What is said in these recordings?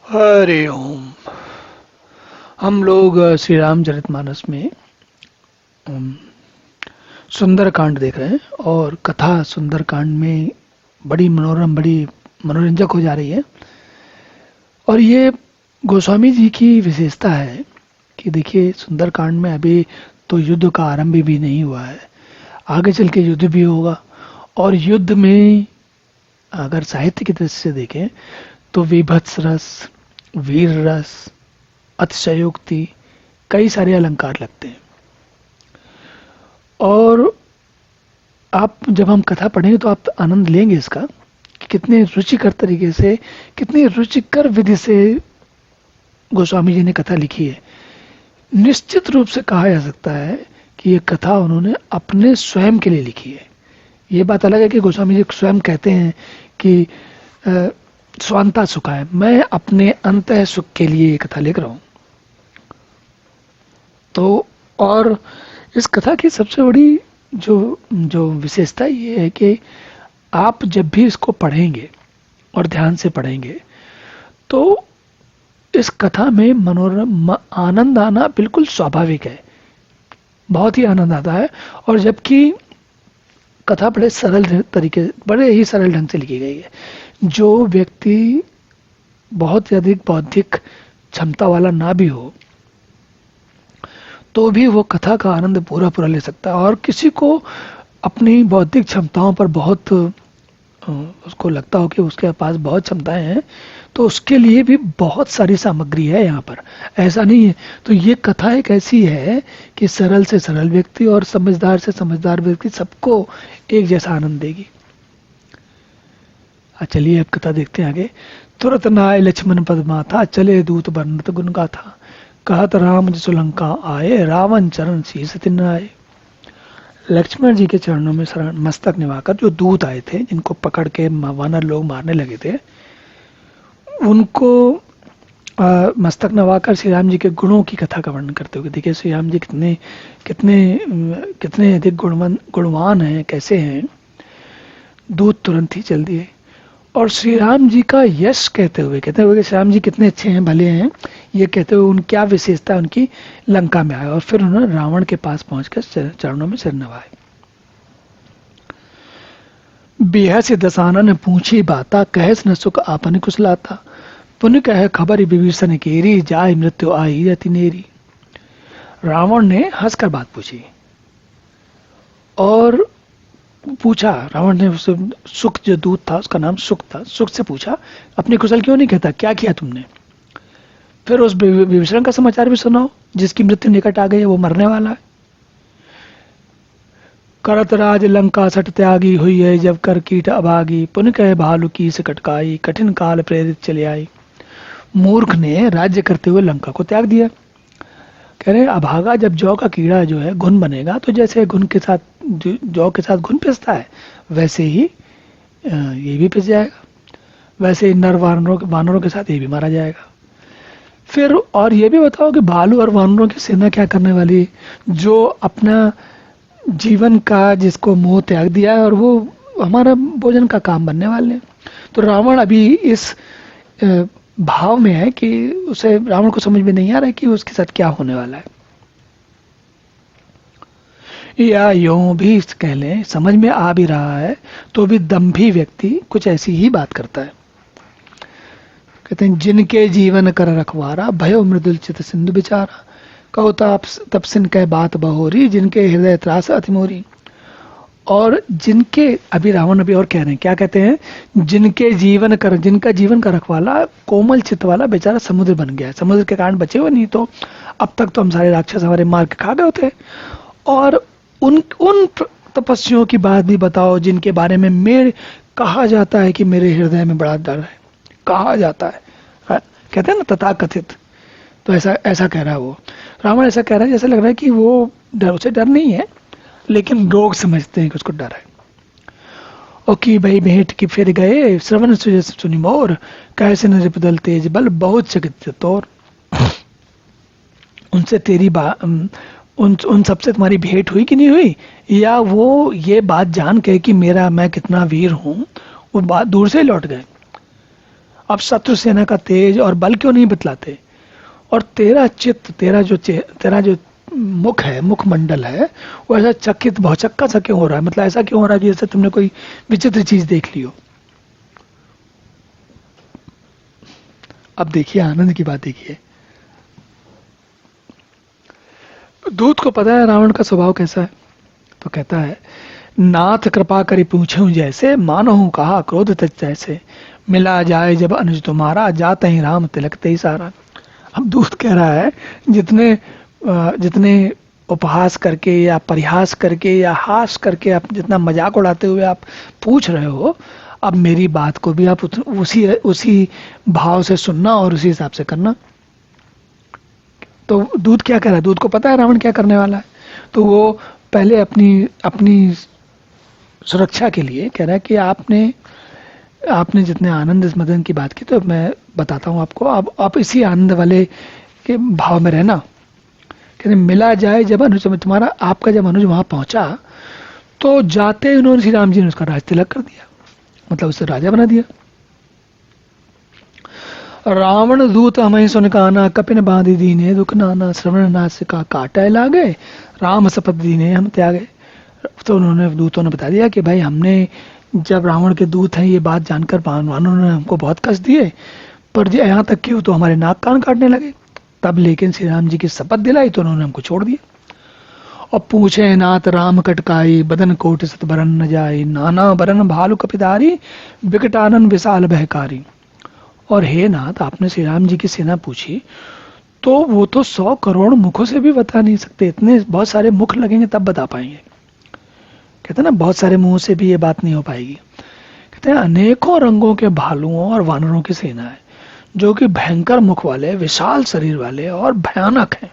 हरि ओम। हम लोग श्री रामचरितमानस में अम, सुंदरकांड देख रहे हैं और कथा सुंदरकांड में बड़ी मनोरम, बड़ी मनोरंजक हो जा रही है। और ये गोस्वामी जी की विशेषता है कि देखिए, सुंदरकांड में अभी तो युद्ध का आरंभ भी नहीं हुआ है, आगे चल के युद्ध भी होगा। और युद्ध में अगर साहित्य की दृष्टि से देखें तो वीभत्स रस, वीर रस, अतिशयोक्ति, कई सारे अलंकार लगते हैं। और आप जब हम कथा पढ़ेंगे तो आप आनंद लेंगे इसका कि कितने रुचिकर तरीके से, कितनी रुचिकर विधि से गोस्वामी जी ने कथा लिखी है। निश्चित रूप से कहा जा सकता है कि ये कथा उन्होंने अपने स्वयं के लिए लिखी है। ये बात अलग है कि गोस्वामी जी स्वयं कहते हैं कि स्वांता सुखा है, मैं अपने अंतः सुख के लिए ये कथा लिख रहा हूं। तो और इस कथा की सबसे बड़ी जो जो विशेषता ये है कि आप जब भी इसको पढ़ेंगे और ध्यान से पढ़ेंगे तो इस कथा में मनोरम आनंद आना बिल्कुल स्वाभाविक है, बहुत ही आनंद आता है। और जबकि कथा बड़े सरल तरीके, बड़े ही सरल ढंग से लिखी गई है। जो व्यक्ति बहुत अधिक बौद्धिक क्षमता वाला ना भी हो तो भी वो कथा का आनंद पूरा पूरा ले सकता है। और किसी को अपनी बौद्धिक क्षमताओं पर बहुत उसको लगता हो कि उसके पास बहुत क्षमताएं हैं, तो उसके लिए भी बहुत सारी सामग्री है यहाँ पर, ऐसा नहीं है। तो ये कथा एक ऐसी है कि सरल से सरल व्यक्ति और समझदार से समझदार व्यक्ति सबको एक जैसा आनंद देगी। चलिए अब कथा देखते हैं आगे। तुरत नाय लक्ष्मण पद माथा, चले दूत वर्णत गुण गाथा। कहत राम जसु लंका आए, रावण चरण शीस तिन आए। लक्ष्मण जी के चरणों में शरण मस्तक निभाकर जो दूत आए थे, जिनको पकड़ के वानर लोग मारने लगे थे, उनको मस्तक नवाकर श्री राम जी के गुणों की कथा का वर्णन करते हुए, देखिए श्री राम जी कितने कितने कितने अधिक गुणवान हैं, कैसे हैं। दूत तुरंत ही चल दिए और श्री राम जी का यश कहते हुए कि श्री राम जी कितने अच्छे हैं, भले हैं, ये कहते हुए उन क्या विशेषता है उनकी लंका में आए। और फिर उन्होंने रावण के पास पहुंचकर चरणों में सिर नवाए। बेह से दसानन पूछी बाता, कहस न सुख आपन कुशलाता। पुण्य कह खबर विभीषण केरी, जाय मृत्यु आई रति नेरी। रावण ने हंसकर बात पूछी और पूछा, रावण ने उससे, सुख जो दूत था उसका नाम सुख था, सुख से पूछा अपनी कुशल क्यों नहीं कहता, क्या किया तुमने। फिर उस विभीषण का समाचार भी सुनाओ जिसकी मृत्यु निकट आ गई है, वो मरने वाला है। करत राज लंका सट त्यागी, हुई है जब कर कीट अभागी। पुन कह भालू की से कटकाई, कठिन काल प्रेरित चले आई। मूर्ख ने राज्य करते हुए लंका को त्याग दिया। कह रहे अभागा, जब जौ का कीड़ा जो है घुन बनेगा तो जैसे घुन के साथ, जौ के साथ घुन पिसता है, वैसे ही ये भी पिस जाएगा, वैसे ही नर वानरों के साथ ये भी मारा जाएगा। फिर और ये भी बताओ कि भालू और वानरों की सेना क्या करने वाली, जो अपना जीवन का, जिसको मोह त्याग दिया है और वो हमारा भोजन का काम बनने वाले हैं। तो रावण अभी इस भाव में है कि उसे, रावण को समझ में नहीं आ रहा है कि उसके साथ क्या होने वाला है। या यूं भी कह लें, समझ में आ भी रहा है तो भी दंभी व्यक्ति कुछ ऐसी ही बात करता है। कहते हैं, जिनके जीवन कर रखवारा, भयो मृदुल चित सिंधु बिचारा। कहो तपसिन कह बात बहोरी, जिनके हृदय त्रास अतिमोरी। और जिनके, अभी रावण अभी और कह रहे हैं, क्या कहते हैं, जिनके जीवन कर, जिनका जीवन का रखवाला कोमल चित्त वाला बेचारा समुद्र बन गया है, समुद्र के कारण बचे हुए, नहीं तो अब तक तो हम सारे राक्षस हमारे मार के खा गए होते। और उन तपस्वियों की बात भी बताओ जिनके बारे में मेरे कहा जाता है कि मेरे हृदय में बड़ा डर है, कहा जाता है, कहते हैं ना तथाकथित। तो ऐसा कह रहा है वो रावण, ऐसा कह रहा है जैसे लग रहा है कि वो डर, उसे डर नहीं है, लेकिन लोग समझते हैं कि उसको डर है। ओ की भाई भेंट की फिर गए, श्रवण सुनी मोर, कैसे नृप दल तेज बल, बहुत चकित तोर। उनसे तेरी बात, उन सबसे तुम्हारी भेंट हुई कि नहीं हुई, या वो ये बात जान के कि मैं कितना वीर हूं, वो बात दूर से लौट गए। अब शत्रु सेना का तेज और बल क्यों नहीं बतलाते? और तेरा चित्त, तेरा जो मुख है, मुखमंडल है, वो ऐसा चकित भौचक्का सा क्यों हो रहा है? मतलब ऐसा क्यों हो रहा है कि जैसे तुमने कोई विचित्र चीज देख ली हो। अब देखिए आनंद की बात देखिए। दूत को पता है रावण का स्वभाव कैसा है, तो कहता है, नाथ कृपा करी पूछूं जैसे, मानो कहा क्रोध तज जैसे, मिला जाए जब अनुज तुम्हारा, जाते ही राम तिलकते ही सारा। अब दूत कह रहा है, जितने उपहास करके या परिहास करके या हास करके आप जितना मजाक उड़ाते हुए आप पूछ रहे हो, अब मेरी बात को भी आप उसी भाव से सुनना और उसी हिसाब से करना। तो दूत क्या कह रहा है? दूत को पता है रावण क्या करने वाला है, तो वो पहले अपनी सुरक्षा के लिए कह रहा है कि आपने जितने आनंद मदन की बात की, तो मैं बताता हूं आपको, अब आप इसी आनंद वाले के भाव में रहना। कहते मिला जाए जब अनुज तुम्हारा, आपका जब अनुज वहां पहुंचा तो जाते उन्होंने श्री राम जी ने उसका राज तिलक कर दिया, मतलब उसे राजा बना दिया। रावण दूत हमें सुन काना, कपिन बांधी दीने दुख नाना, श्रवण नासिका काटे लागे, राम शपथ दीने हम त्यागे। तो उन्होंने दूतों ने बता दिया कि भाई हमने, जब रावण के दूत हैं ये बात जानकर वानरों ने हमको बहुत कष्ट दिए, पर यहाँ तक कि तो हमारे नाक कान काटने लगे। तब लेकिन श्री राम जी की शपथ दिलाई तो उन्होंने हमको छोड़ दिया। और पूछे नाथ राम कटकाई, बदन कोट सत बरन न जाई, नाना बरन भालू कपिधारी, विकटानन विशाल भयकारी। और हे नाथ, आपने श्री राम जी की सेना पूछी, तो वो तो 100 करोड़ मुखों से भी बता नहीं सकते, इतने बहुत सारे मुख लगेंगे तब बता पाएंगे। कहते हैं ना, बहुत सारे मुंह से भी ये बात नहीं हो पाएगी। कहते हैं अनेकों रंगों के भालुओं और वानरों की सेना है, जो कि भयंकर मुख वाले, विशाल शरीर वाले और भयानक हैं।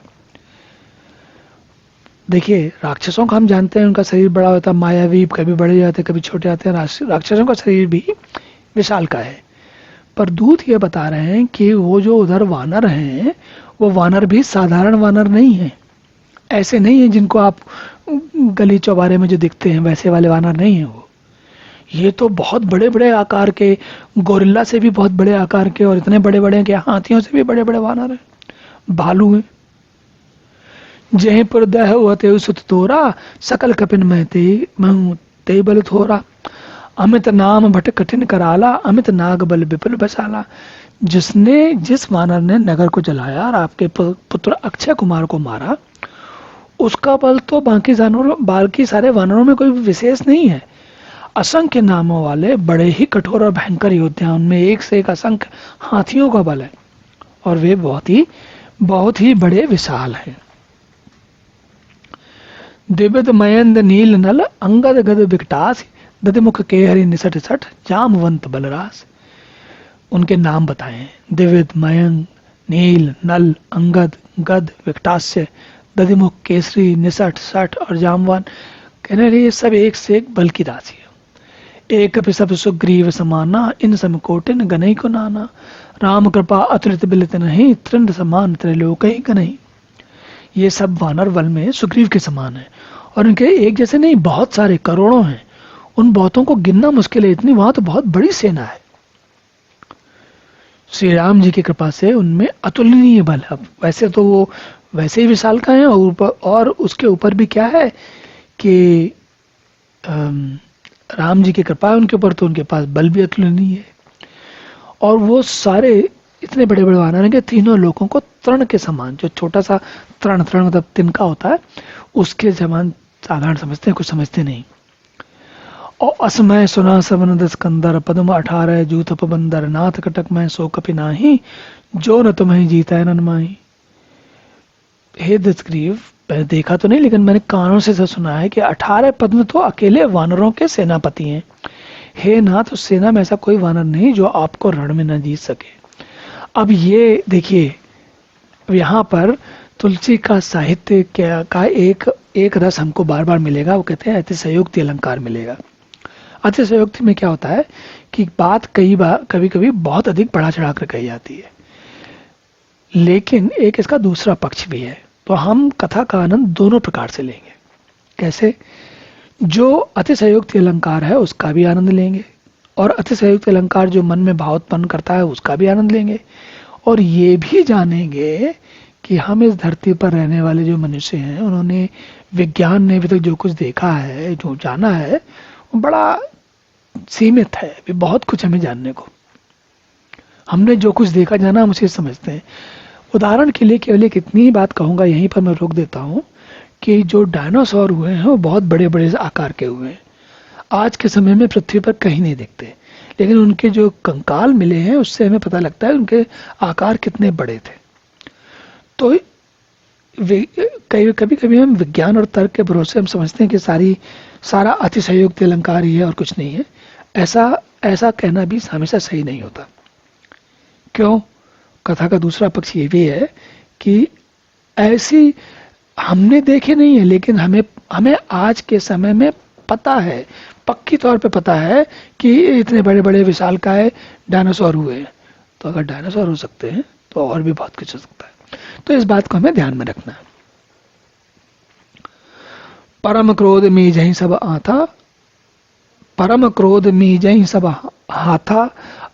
देखिए राक्षसों का हम जानते हैं, उनका शरीर बड़ा होता है, मायावी, कभी बड़े जाते हैं कभी छोटे आते हैं। राक्षसों का शरीर भी विशाल का है। पर दूत ये बता रहे हैं कि वो जो उधर वानर हैं, वो वानर भी साधारण वानर नहीं है। ऐसे नहीं है जिनको आप गली चौबारे में जो दिखते हैं वैसे वाले वानर नहीं है वो। ये तो बहुत बड़े बड़े आकार के, गोरिल्ला से भी बहुत बड़े आकार के, और इतने बड़े बड़े कि हाथियों से भी बड़े बड़े वानर हैं, भालू हैं। जहीं पर दह हुआ सुत तोरा, सकल कपिन महु ते बल थोरा, अमित नाम भट कठिन कराला, अमित नाग बल विपुल बसाला। जिस वानर ने नगर को जलाया और आपके पुत्र अक्षय कुमार को मारा, उसका बल तो बाकी सारे वानरों में कोई विशेष नहीं है। असंख्य नामों वाले बड़े ही कठोर और भयंकर योद्धा, उनमें एक से एक असंख्य हाथियों का बल है, और वे बहुत ही बड़े विशाल हैं। दिव्य मयंद नील नल, अंगद गद विकटास, दधिमुख के हरि निसठ सठ, जामवंत बलरास। उनके नाम बताए हैं, दिव्य मयंग, नील, नल, अंगद, गद, विकटास्य, दधिमुख, केसरी, निसठ, सठ और जामवान। कहने रहे ये सब एक से एक बल की राशि है। एक सब सुग्रीव समाना, इन सम कोटिन गनई को नाना, राम कृपा अतुलित बिलित नहीं, त्रिंड समान त्रैलोक ही गनई। ये सब वानर बल में सुग्रीव के समान है, और इनके एक जैसे नहीं, बहुत सारे करोड़ों हैं। उन बहुतों को गिनना मुश्किल है, इतनी वहां तो बहुत बड़ी सेना है। श्री राम जी की कृपा से उनमें अतुलनीय बल है। वैसे तो वो वैसे ही विशाल का है, और उसके ऊपर भी क्या है कि राम जी की कृपा है उनके ऊपर, तो उनके पास बल भी अतुलनीय है। और वो सारे इतने बड़े बड़े वानर हैं कि तीनों लोगों को तृण के समान, जो छोटा सा तृण मतलब तिनका होता है, उसके समान साधारण समझते हैं, कुछ समझते नहीं। और असमय सुना सबन दस कंदर, पद्म 18 जूत बंदर, नाथ कटक में सो कपि नाही, जो न तुम्हें जीता है ननमाही। हे दशग्रीव, मैंने देखा तो नहीं लेकिन मैंने कानों से सुना है कि 18 पद्म तो अकेले वानरों के सेनापति हैं। हे नाथ, उस सेना में ऐसा कोई वानर नहीं जो आपको रण में न जीत सके। अब ये देखिए, यहाँ पर तुलसी का साहित्य का एक रस हमको बार बार मिलेगा। वो कहते हैं अतिशयोक्ति अलंकार मिलेगा। अतिशयोक्ति में क्या होता है कि बात कभी कभी बहुत अधिक बढ़ा चढ़ा कर कही जाती है, लेकिन एक इसका दूसरा पक्ष भी है। तो हम कथा का आनंद दोनों प्रकार से लेंगे। कैसे? जो अतिशयोक्ति अलंकार है उसका भी आनंद लेंगे, और अतिशयोक्त अलंकार जो मन में भाव उत्पन्न करता है उसका भी आनंद लेंगे, और ये भी जानेंगे कि हम इस धरती पर रहने वाले जो मनुष्य हैं उन्होंने विज्ञान ने अभी तक जो कुछ देखा है, जो जाना है, वो बड़ा सीमित है। अभी बहुत कुछ हमें जानने को, हमने जो कुछ देखा जाना हम उसे समझते हैं। उदाहरण के लिए केवल एक इतनी ही बात कहूंगा, यहीं पर मैं रोक देता हूं, कि जो डायनासोर हुए हैं वो बहुत बड़े बड़े आकार के हुए हैं, आज के समय में पृथ्वी पर कहीं नहीं दिखते, लेकिन उनके जो कंकाल मिले हैं उससे हमें पता लगता है उनके आकार कितने बड़े थे। तो कभी कभी हम विज्ञान और तर्क के भरोसे हम समझते हैं कि सारा अतिशयोक्ति अलंकार ही है और कुछ नहीं है। ऐसा कहना भी हमेशा सही नहीं होता। क्यों? कथा का दूसरा पक्ष ये भी है कि ऐसी हमने देखे नहीं है, लेकिन हमें आज के समय में पता है, पक्की तौर पे पता है कि इतने बड़े बड़े विशालकाय डायनासोर हुए हैं। तो अगर डायनासोर हो सकते हैं तो और भी बहुत कुछ हो सकता है। तो इस बात को हमें ध्यान में रखना है। परम क्रोध में जहीं सब आता, परम क्रोध में जहीं सब हाथा,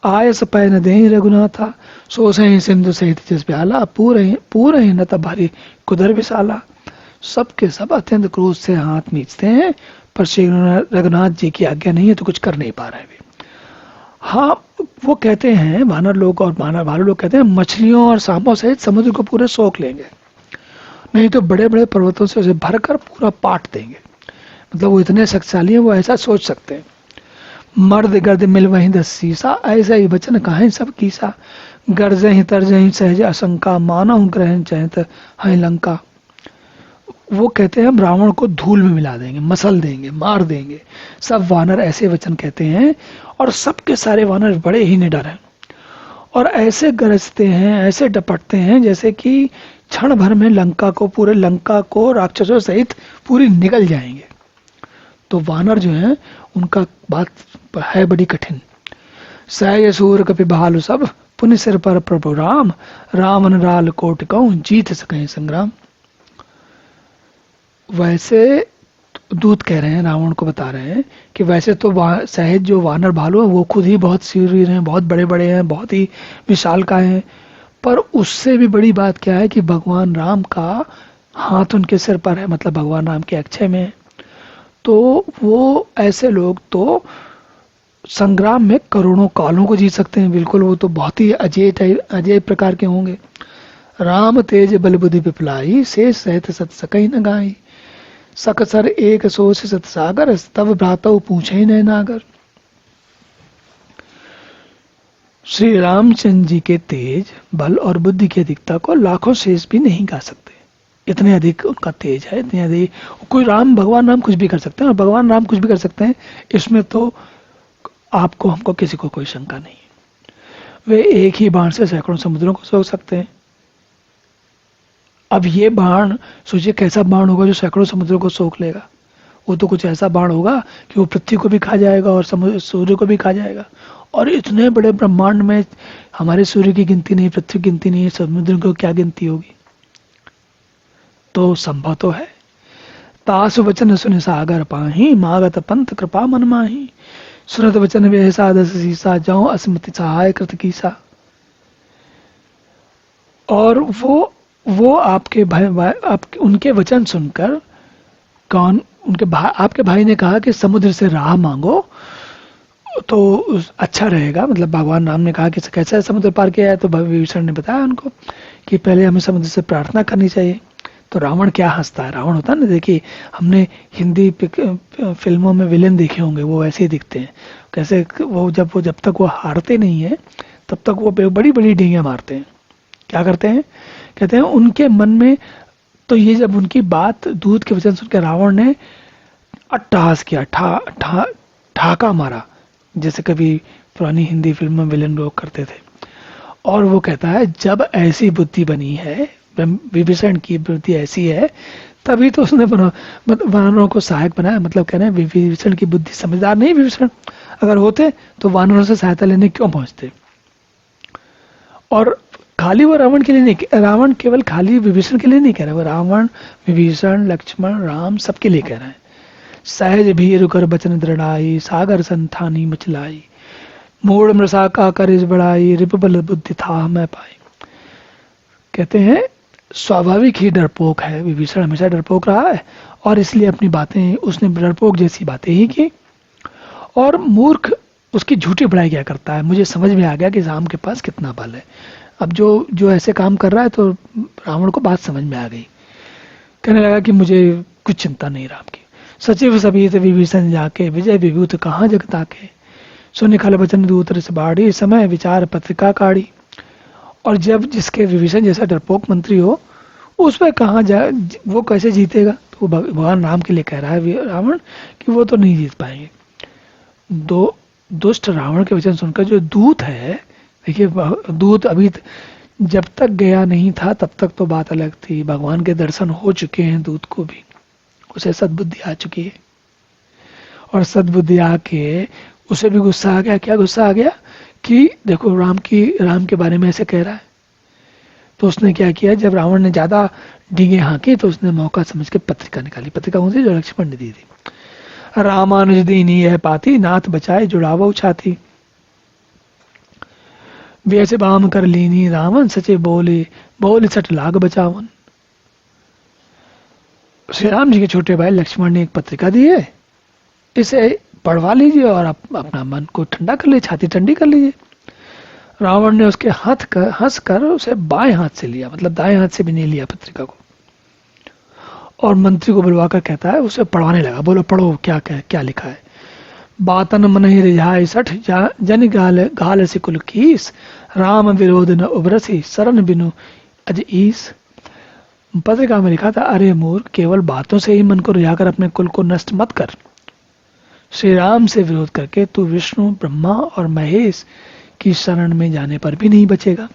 आयस पै न दे रघुनाथा, सो सही सिंधु सहित जिस प्याला, पूरे न तब भारी कुदर विशाला। सबके सब अत्यंत क्रोध से हाथ मीचते हैं, पर श्री रघुनाथ जी की आज्ञा नहीं है तो कुछ कर नहीं पा रहे वे। हाँ, वो कहते हैं, वानर लोग और भालू लोग कहते हैं मछलियों और सांपों सहित समुद्र को पूरे सोख लेंगे, नहीं तो बड़े बड़े पर्वतों से उसे भरकर पूरा पाट देंगे। मतलब वो इतने शक्तिशाली हैं, वो ऐसा सोच सकते हैं। मर्द गर्द मिल वहीं 10 सीसा, ऐसा ही वचन कहें सब कीसा, गर्जहि तरजहि सहज आशंका, मानव ग्रहण चहत है लंका। वो कहते हैं हम रावण को धूल में मिला देंगे, मसल देंगे, मार देंगे। सब वानर ऐसे वचन कहते हैं, और सबके सारे वानर बड़े ही निडर हैं, और ऐसे गरजते हैं, ऐसे डपटते हैं जैसे कि क्षण भर में पूरे लंका को राक्षसों सहित पूरी निगल जाएंगे। तो वानर जो हैं उनका बात है बड़ी कठिन। सय सूर कपि भालु सब, पुनि सिर पर प्रभु राम, रावण राल कोट कहूं जीत सकें संग्राम। वैसे दूत कह रहे हैं, रावण को बता रहे हैं कि वैसे तो सहज जो वानर भालू है वो खुद ही बहुत शूरवीर हैं, बहुत बड़े बड़े हैं, बहुत ही विशालकाय हैं, पर उससे भी बड़ी बात क्या है कि भगवान राम का हाथ उनके सिर पर है, मतलब भगवान राम के अक्षय में है। तो वो ऐसे लोग तो संग्राम में करोड़ों कालों को जीत सकते हैं, बिल्कुल। वो तो बहुत ही अजय प्रकार के होंगे। राम तेज बल बुद्धि विपलाई, से सहित सत सकई न गाई, सकसर एक सोच सत सागर, तब भ्रातव पूछे न नागर। श्री रामचंद्र जी के तेज बल और बुद्धि की अधिकता को लाखों शेष भी नहीं गा सकते। इतने अधिक उनका तेज है, इतने अधिक कोई भगवान राम कुछ भी कर सकते हैं, और भगवान राम कुछ भी कर सकते हैं, इसमें तो आपको हमको किसी को कोई शंका नहीं। वे एक ही बाण से सैकड़ों समुद्रों को सोख सकते हैं। अब ये बाण सोचिए कैसा बाण होगा जो सैकड़ों समुद्रों को सोख लेगा। वो तो कुछ ऐसा बाण होगा कि वो पृथ्वी को भी खा जाएगा और सूर्य को भी खा जाएगा। और इतने बड़े ब्रह्मांड में हमारे सूर्य की गिनती नहीं, पृथ्वी की गिनती नहीं, समुद्र को क्या गिनती होगी। तो संभव तो है। तासु वचन सुन सागर पाही, मागत पंथ कृपा मन माही, सुनत वचन वे सादस सीसा, जाऊं अस्मति सहाय कृत कीसा। और वो आपके उनके वचन सुनकर आपके भाई ने कहा कि समुद्र से राह मांगो तो अच्छा रहेगा। मतलब भगवान राम ने कहा कि कैसे समुद्र पार किया है, तो विभीषण ने बताया उनको कि पहले हमें समुद्र से प्रार्थना करनी चाहिए। तो रावण क्या हंसता है, रावण होता है ना, देखिए हमने हिंदी फिल्मों में विलेन देखे होंगे, वो ऐसे ही दिखते हैं। कैसे वो जब तक वो हारते नहीं है तब तक वो बड़ी बड़ी डींगे मारते हैं। क्या करते हैं, कहते हैं उनके मन में तो ये जब उनकी बात दूध के वचन सुनकर रावण ने अट्टहास किया, ठाका मारा, जैसे कभी पुरानी हिंदी फिल्म में विलेन लोग करते थे। और वो कहता है जब ऐसी बुद्धि बनी है, विभीषण की बुद्धि ऐसी है, तभी तो उसने वानरों को सहायक बनाया। मतलब कह रहे हैं विभीषण की बुद्धि समझदार नहीं, विभीषण अगर होते तो वानरों से सहायता लेने क्यों पहुंचते। और खाली वो रावण के लिए नहीं, रावण केवल खाली विभीषण के लिए नहीं कह रहा, वो रावण, विभीषण, लक्ष्मण, राम सबके लिए कह रहा है। सहज भीर कर बचन दृढ़ाई, सागर संथानी मचलाई, मूढ़ मृषा का करिज बढ़ाई, रिपबल बुद्धि था मैं पाई। कहते हैं स्वाभाविक ही डरपोक है विभीषण, हमेशा डरपोक रहा है और इसलिए अपनी बातें उसने डरपोक जैसी बातें ही की। और मूर्ख उसकी झूठी बड़ाई क्या करता है। मुझे समझ में आ गया कि राम के पास कितना बल है। अब जो जो ऐसे काम कर रहा है तो रावण को बात समझ में आ गई। कहने लगा कि मुझे कुछ चिंता नहीं राम की। सचिव सभी से विभीषण जाके, विजय विभूत कहाँ जगता के, सुनि खल बचन दूत रस बाड़ी, समय विचार पत्रिका काढ़ी। और जब जिसके विभीषण जैसा डरपोक मंत्री हो उस पर कहाँ जा, वो कैसे जीतेगा। तो भगवान राम के लिए कह रहा है रावण कि वो तो नहीं जीत पाएंगे। दो दुष्ट रावण के वचन सुनकर जो दूत है, देखिए दूत अभी जब तक गया नहीं था तब तक तो बात अलग थी, भगवान के दर्शन हो चुके हैं दूत को भी, उसे सद्बुद्धि आ चुकी है। और सद्बुद्धि आके उसे भी गुस्सा आ गया। क्या गुस्सा आ गया कि देखो राम के बारे में ऐसे कह रहा है। तो उसने क्या किया, जब रावण ने ज्यादा डींगे हाँकी तो उसने मौका समझ के पत्रिका निकाली। पत्रिका कौन सी, जो लक्ष्मण ने दी थी। रामानुज दीनी यह पाती, नाथ बचाए जुड़ावो छाती, वैसे बाम कर लीनी रावण, सचे बोले बोले सट लाग बचावन। श्री राम जी के छोटे भाई लक्ष्मण ने एक पत्रिका दी है, इसे पढ़वा लीजिए और अपना मन को ठंडा कर लीजिए, छाती ठंडी कर लीजिए। रावण ने उसके हंस कर उसे बाएं हाथ से लिया, मतलब दाएं हाथ से भी नहीं लिया पत्रिका को, और मंत्री को बुलवाकर कहता है, उसे पढ़वाने लगा। बोलो पढ़ो क्या लिखा है। बातन मन ही रिझाए सठ, जन गाल से कुल कीस, राम विरोध न उबरसी, शरण बिनु अज ईस। पत्रिका में लिखा था, अरे मूर्ख, केवल बातों से ही मन को रिझाकर अपने कुल को नष्ट मत कर। श्री राम से विरोध करके तू विष्णु ब्रह्मा और महेश की शरण में जाने पर भी नहीं बचेगा।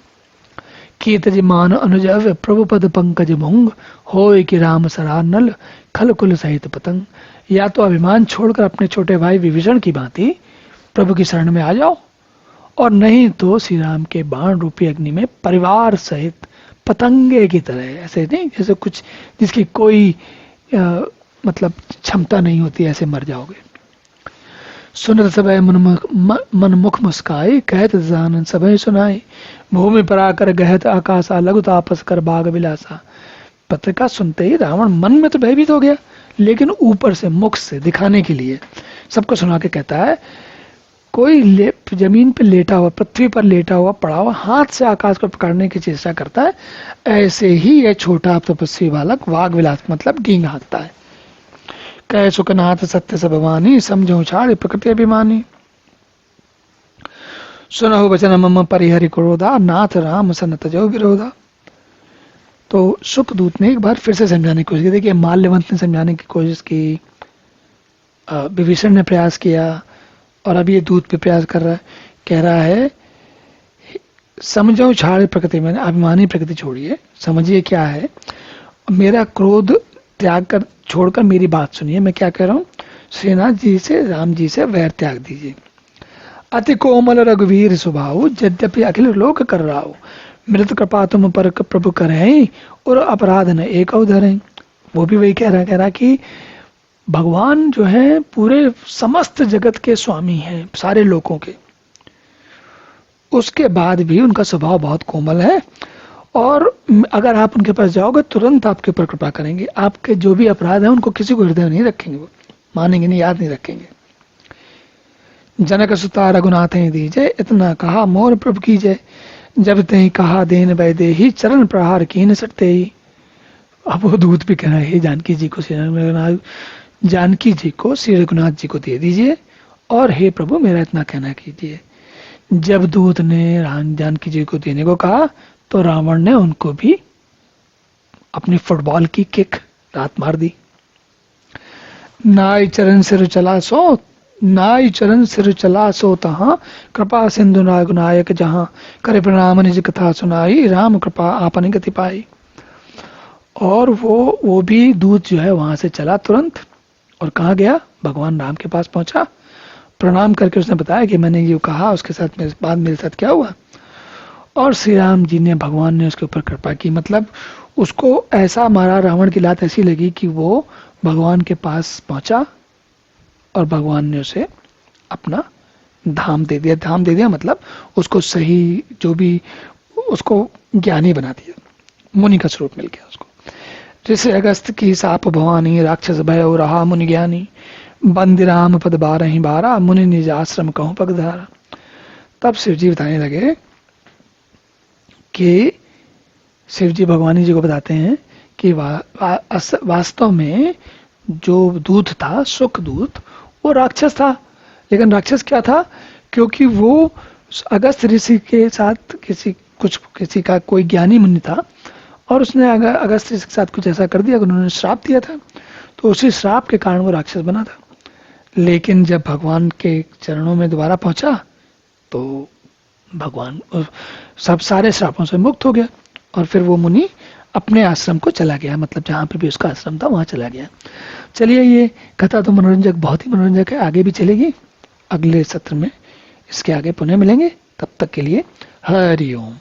कीतज मान अनुजव प्रभु पद पंकज भुंग, होय कि राम सरा नल खल कुल सहित पतंग। या तो अभिमान छोड़कर अपने छोटे भाई विभीषण की भांति प्रभु की शरण में आ जाओ, और नहीं तो श्री राम के बाण रूपी अग्नि में परिवार सहित पतंगे की तरह, ऐसे नहीं जैसे कुछ जिसकी कोई मतलब क्षमता नहीं होती, ऐसे मर जाओगे। सुनत सबय मन मुख मुस्काई, कहत जानन सबय सुनाई, भूमि पर आकर गहत आकाशा, लघु तापस कर बाग विलासा। पत्रिका सुनते ही रावण मन में तो भयभीत हो गया, लेकिन ऊपर से मुख से दिखाने के लिए सबको सुना के कहता है, कोई जमीन पे लेटा हुआ, पृथ्वी पर लेटा हुआ पड़ा हुआ हाथ से आकाश को पकड़ने की चेष्टा करता है, ऐसे ही यह छोटा तपस्वी बालक वाग विलास मतलब डींग हाँकता है। कह सुखनाथ सत्य सब वाणी, समझो छाड़ प्रकृति अभिमानी। सुनहु वचन मम परिहरि क्रोधा, नाथ राम सन तजो विरोधा। तो सुखदूत ने एक बार फिर से समझाने की कोशिश की। देखिए माल्यवंत ने समझाने की कोशिश की, विभीषण ने प्रयास किया, और अब ये दूत पे प्रयास कर रहा है। कह रहा है समझो छाड़ प्रकृति, मैंने अभिमानी प्रकृति छोड़िए, समझिए क्या है, मेरा क्रोध त्याग कर छोड़कर मेरी बात सुनिए। मैं क्या कह रहा हूँ, श्रीनाथ जी से, राम जी से वैर त्याग दीजिए। अति कोमल रघुवीर स्वभाव, यद्यपि अखिल लोक कर रहा हो, मृत कृपा तुम पर प्रभु करें, और अपराध न एक धरें। वो भी वही कह रहा कि भगवान जो है पूरे समस्त जगत के स्वामी हैं, सारे लोगों के, उसके बाद भी उनका स्वभाव बहुत कोमल है, और अगर आप उनके पास जाओगे तुरंत आपके ऊपर कृपा करेंगे। आपके जो भी अपराध है उनको किसी को हृदय नहीं रखेंगे, वो मानेंगे नहीं, याद नहीं रखेंगे। जनक सुता रघुनाथ दीजय, इतना कहा मोर प्रभु कीजय, जब ते कहा देन वैदे ही, चरण प्रहार कीन सटते ही। अब वो दूत भी कह रहा है, जानकी जी को श्री रघुनाथ जी को दे दीजिए, और हे प्रभु मेरा इतना कहना कीजिए। जब दूत ने जानकी जी को देने को कहा तो रावण ने उनको भी अपनी फुटबॉल की किक रात मार दी। नाई चरण सिर चला सो, नाई चरण सिर चला सो तहां, कृपा सिंधु नायक जहां, करे प्रणाम निज कथा सुनाई, राम कृपा आपन गति पाई। और वो भी दूत जो है वहां से चला तुरंत, और कहाँ गया, भगवान राम के पास पहुंचा। प्रणाम करके उसने बताया कि मैंने ये कहा, उसके साथ मेरे साथ क्या हुआ, और श्री राम जी ने, भगवान ने उसके ऊपर कृपा की। मतलब उसको ऐसा मारा, रावण की लात ऐसी लगी कि वो भगवान के पास पहुंचा, और भगवान ने उसे अपना धाम दे दिया। धाम दे दिया मतलब उसको सही, जो भी उसको ज्ञानी बना दिया, मुनि का स्वरूप मिल गया उसको। जैसे अगस्त की साप भवानी, राक्षस भयो रहा मुनि ज्ञानी, बंदी राम पद बारहि बारा, मुनि निज आश्रम कहूं पगधारा। तब शिव जी बताने लगे कि शिव जी भगवानी जी को बताते हैं कि वास्तव में जो दूत था, सुख दूत, वो राक्षस था। लेकिन राक्षस क्या था? क्योंकि वो अगस्त ऋषि के साथ किसी का कोई ज्ञानी मुनि था, और उसने अगस्त ऋषि के साथ कुछ ऐसा कर दिया कि उन्होंने श्राप दिया था, तो उसी श्राप के कारण वो राक्षस बना था। लेकिन जब भगवान के चरणों में दोबारा पहुंचा तो भगवान सब सारे श्रापों से मुक्त हो गया, और फिर वो मुनि अपने आश्रम को चला गया, मतलब जहां पर भी उसका आश्रम था वहां चला गया। चलिए, ये कथा तो मनोरंजक, बहुत ही मनोरंजक है, आगे भी चलेगी। अगले सत्र में इसके आगे पुनः मिलेंगे, तब तक के लिए हरि ओम।